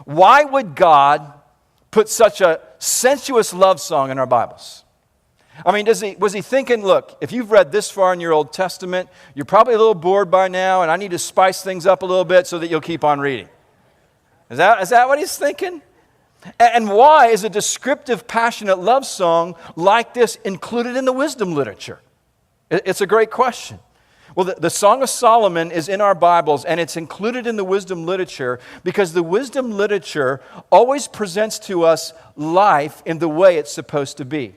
Why would God put such a sensuous love song in our Bibles? I mean, was he thinking, look, if you've read this far in your Old Testament, you're probably a little bored by now, and I need to spice things up a little bit so that you'll keep on reading. Is that what he's thinking? And why is a descriptive, passionate love song like this included in the wisdom literature? It's a great question. Well, the Song of Solomon is in our Bibles, and it's included in the wisdom literature because the wisdom literature always presents to us life in the way it's supposed to be.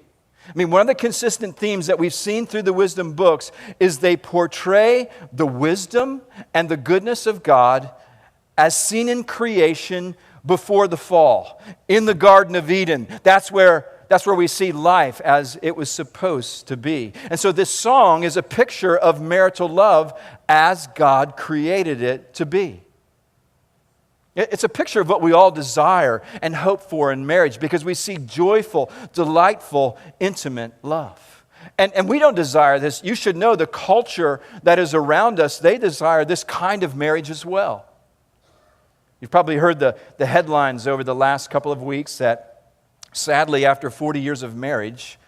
I mean, one of the consistent themes that we've seen through the wisdom books is they portray the wisdom and the goodness of God as seen in creation before the fall. In the Garden of Eden, that's where we see life as it was supposed to be. And so this song is a picture of marital love as God created it to be. It's a picture of what we all desire and hope for in marriage because we see joyful, delightful, intimate love. And we don't desire this. You should know the culture that is around us, they desire this kind of marriage as well. You've probably heard the headlines over the last couple of weeks that sadly, after 40 years of marriage,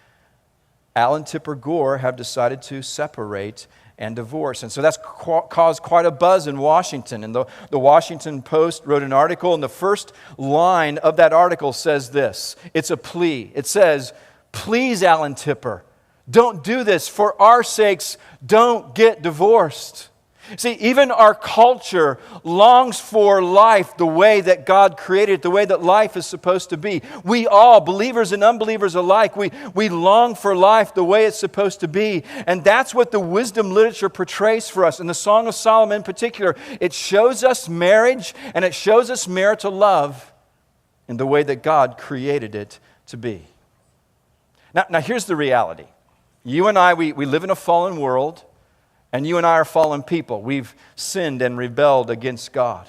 Al and Tipper Gore have decided to separate and divorce. And so that's caused quite a buzz in Washington. And the Washington Post wrote an article, and the first line of that article says this. It's a plea. It says, "Please, Al and Tipper, don't do this. For our sakes, don't get divorced." See, even our culture longs for life the way that God created it, the way that life is supposed to be. We all, believers and unbelievers alike, we long for life the way it's supposed to be. And that's what the wisdom literature portrays for us. In the Song of Solomon in particular, it shows us marriage and it shows us marital love in the way that God created it to be. Now here's the reality. You and I, we live in a fallen world. And you and I are fallen people. We've sinned and rebelled against God.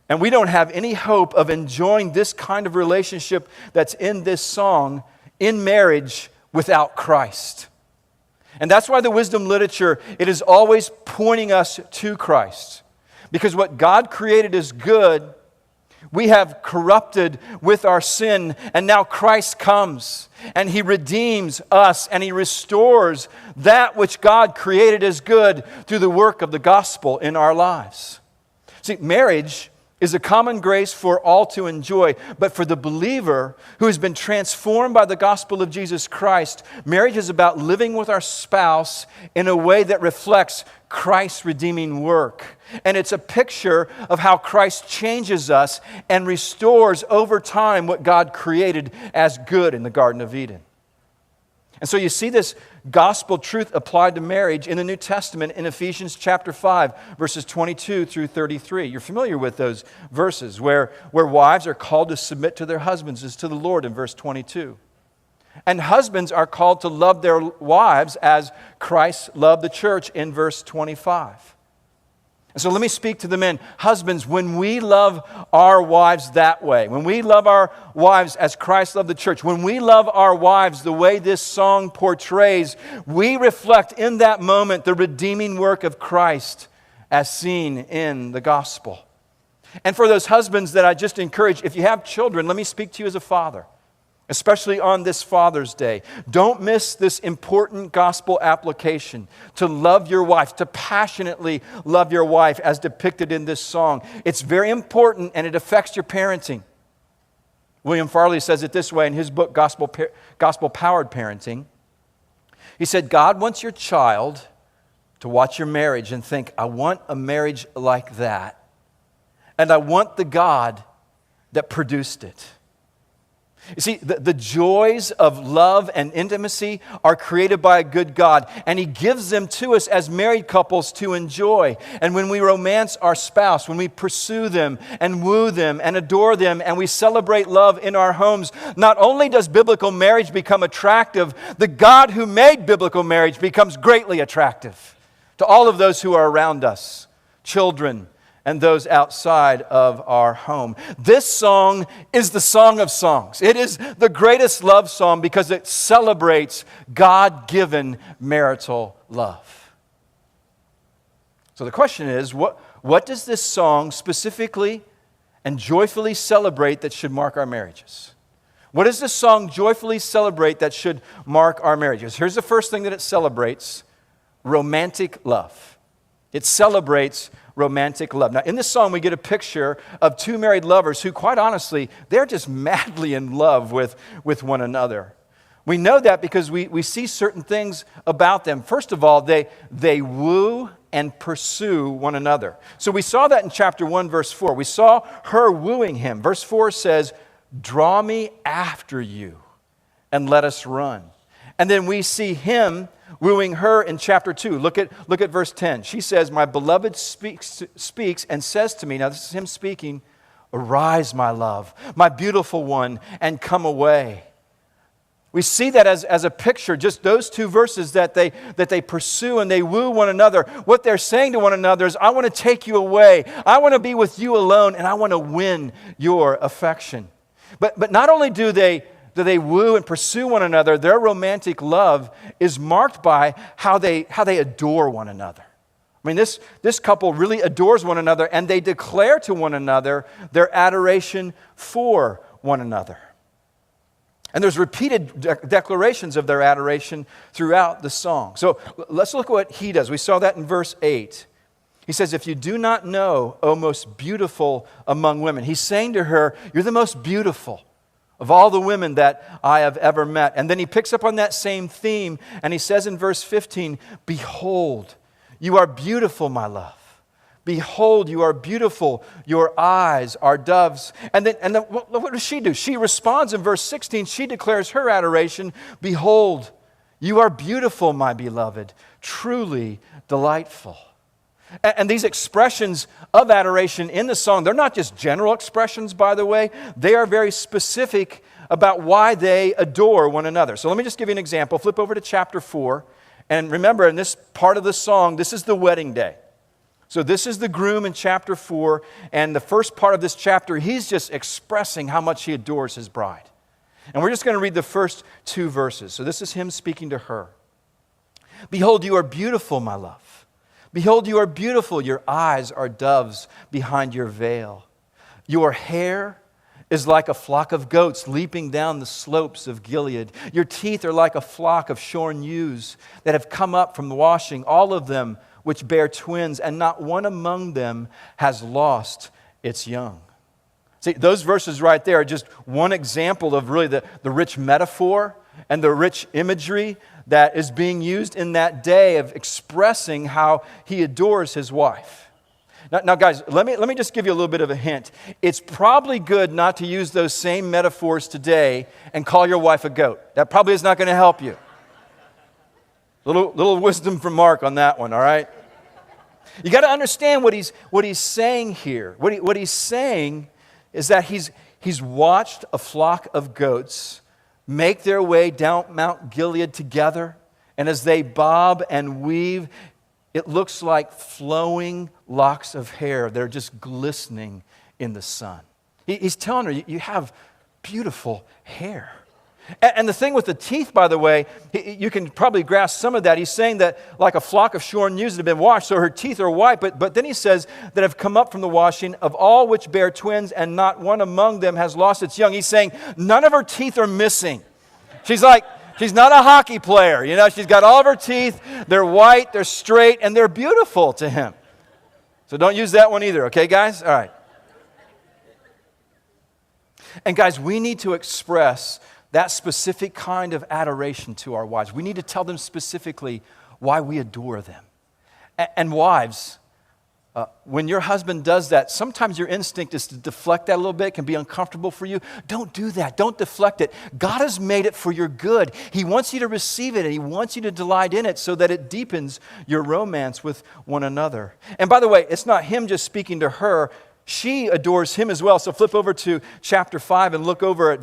And we don't have any hope of enjoying this kind of relationship that's in this song in marriage without Christ. And that's why the wisdom literature, it is always pointing us to Christ. Because what God created is good, we have corrupted with our sin, and now Christ comes, and He redeems us, and He restores that which God created as good through the work of the gospel in our lives. See, marriage is a common grace for all to enjoy, but for the believer who has been transformed by the gospel of Jesus Christ, marriage is about living with our spouse in a way that reflects Christ's redeeming work. And it's a picture of how Christ changes us and restores over time what God created as good in the Garden of Eden. And so you see this gospel truth applied to marriage in the New Testament in Ephesians chapter 5, verses 22 through 33. You're familiar with those verses where wives are called to submit to their husbands as to the Lord in verse 22. And husbands are called to love their wives as Christ loved the church in verse 25. And so let me speak to the men. Husbands, when we love our wives that way, when we love our wives as Christ loved the church, when we love our wives the way this song portrays, we reflect in that moment the redeeming work of Christ as seen in the gospel. And for those husbands that I just encourage, if you have children, let me speak to you as a father. Especially on this Father's Day. Don't miss this important gospel application to love your wife, to passionately love your wife as depicted in this song. It's very important and it affects your parenting. William Farley says it this way in his book, Gospel-Powered Parenting. He said, God wants your child to watch your marriage and think, I want a marriage like that. And I want the God that produced it. You see, the joys of love and intimacy are created by a good God, and He gives them to us as married couples to enjoy. And when we romance our spouse, when we pursue them and woo them and adore them, and we celebrate love in our homes, not only does biblical marriage become attractive, the God who made biblical marriage becomes greatly attractive to all of those who are around us, children, and those outside of our home. This song is the song of songs. It is the greatest love song because it celebrates God-given marital love. So the question is, what does this song specifically and joyfully celebrate that should mark our marriages? What does this song joyfully celebrate that should mark our marriages? Here's the first thing that it celebrates: romantic love. It celebrates romantic love. Now, in this song, we get a picture of two married lovers who, quite honestly, they're just madly in love with one another. We know that because we see certain things about them. First of all, they woo and pursue one another. So we saw that in chapter 1, verse 4. We saw her wooing him. Verse 4 says, "Draw me after you and let us run." And then we see him wooing her in chapter 2. Look at verse 10. She says, "My beloved speaks and says to me," now this is him speaking, "Arise, my love, my beautiful one, and come away." We see that as a picture, just those two verses that they pursue and they woo one another. What they're saying to one another is, I want to take you away. I want to be with you alone, and I want to win your affection. But not only do they woo and pursue one another, their romantic love is marked by how they adore one another. I mean, this couple really adores one another, and they declare to one another their adoration for one another. And there's repeated declarations of their adoration throughout the song. So let's look at what he does. We saw that in verse 8. He says, "If you do not know, O most beautiful among women." He's saying to her, "You're the most beautiful of all the women that I have ever met." And then he picks up on that same theme, and he says in verse 15, "Behold, you are beautiful, my love. Behold, you are beautiful. Your eyes are doves." And then what does she do? She responds in verse 16. She declares her adoration. "Behold, you are beautiful, my beloved, truly delightful." And these expressions of adoration in the song, they're not just general expressions, by the way. They are very specific about why they adore one another. So let me just give you an example. Flip over to chapter 4. And remember, in this part of the song, this is the wedding day. So this is the groom in chapter 4, and the first part of this chapter, he's just expressing how much he adores his bride. And we're just going to read the first 2 verses. So this is him speaking to her. "Behold, you are beautiful, my love. Behold, you are beautiful. Your eyes are doves behind your veil. Your hair is like a flock of goats leaping down the slopes of Gilead. Your teeth are like a flock of shorn ewes that have come up from the washing, all of them which bear twins, and not one among them has lost its young." See, those verses right there are just one example of really the rich metaphor and the rich imagery that is being used in that day of expressing how he adores his wife. Now guys, let me just give you a little bit of a hint. It's probably good not to use those same metaphors today and call your wife a goat. That probably is not going to help you. Little wisdom from Mark on that one, all right? You got to understand what he's saying here. What he's saying is that he's watched a flock of goats make their way down Mount Gilead together, and as they bob and weave, it looks like flowing locks of hair that are just glistening in the sun. He's telling her, you have beautiful hair. And the thing with the teeth, by the way, you can probably grasp some of that. He's saying that like a flock of shorn ewes that have been washed, so her teeth are white. But then he says that have come up from the washing of all which bear twins, and not one among them has lost its young. He's saying none of her teeth are missing. She's not a hockey player. You know, she's got all of her teeth. They're white, they're straight, and they're beautiful to him. So don't use that one either, okay, guys? All right. And guys, we need to express that specific kind of adoration to our wives. We need to tell them specifically why we adore them. And wives, when your husband does that, sometimes your instinct is to deflect that a little bit. It can be uncomfortable for you. Don't do that. Don't deflect it. God has made it for your good. He wants you to receive it, and He wants you to delight in it so that it deepens your romance with one another. And by the way, it's not him just speaking to her. She adores him as well. So flip over to chapter 5 and look over at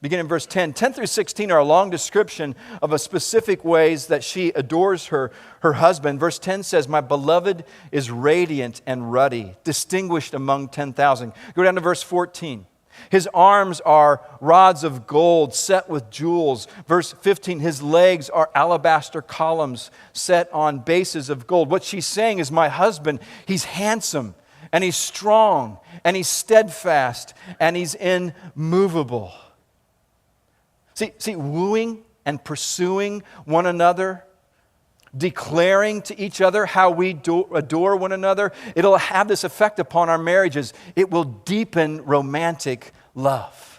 beginning in verse 10. 10 through 16 are a long description of a specific ways that she adores her husband. Verse 10 says, "My beloved is radiant and ruddy, distinguished among 10,000. Go down to verse 14. "His arms are rods of gold set with jewels." Verse 15, "His legs are alabaster columns set on bases of gold." What she's saying is, my husband, he's handsome and He's strong, and He's steadfast, and He's immovable. See, wooing and pursuing one another, declaring to each other how we adore one another, it'll have this effect upon our marriages. It will deepen romantic love.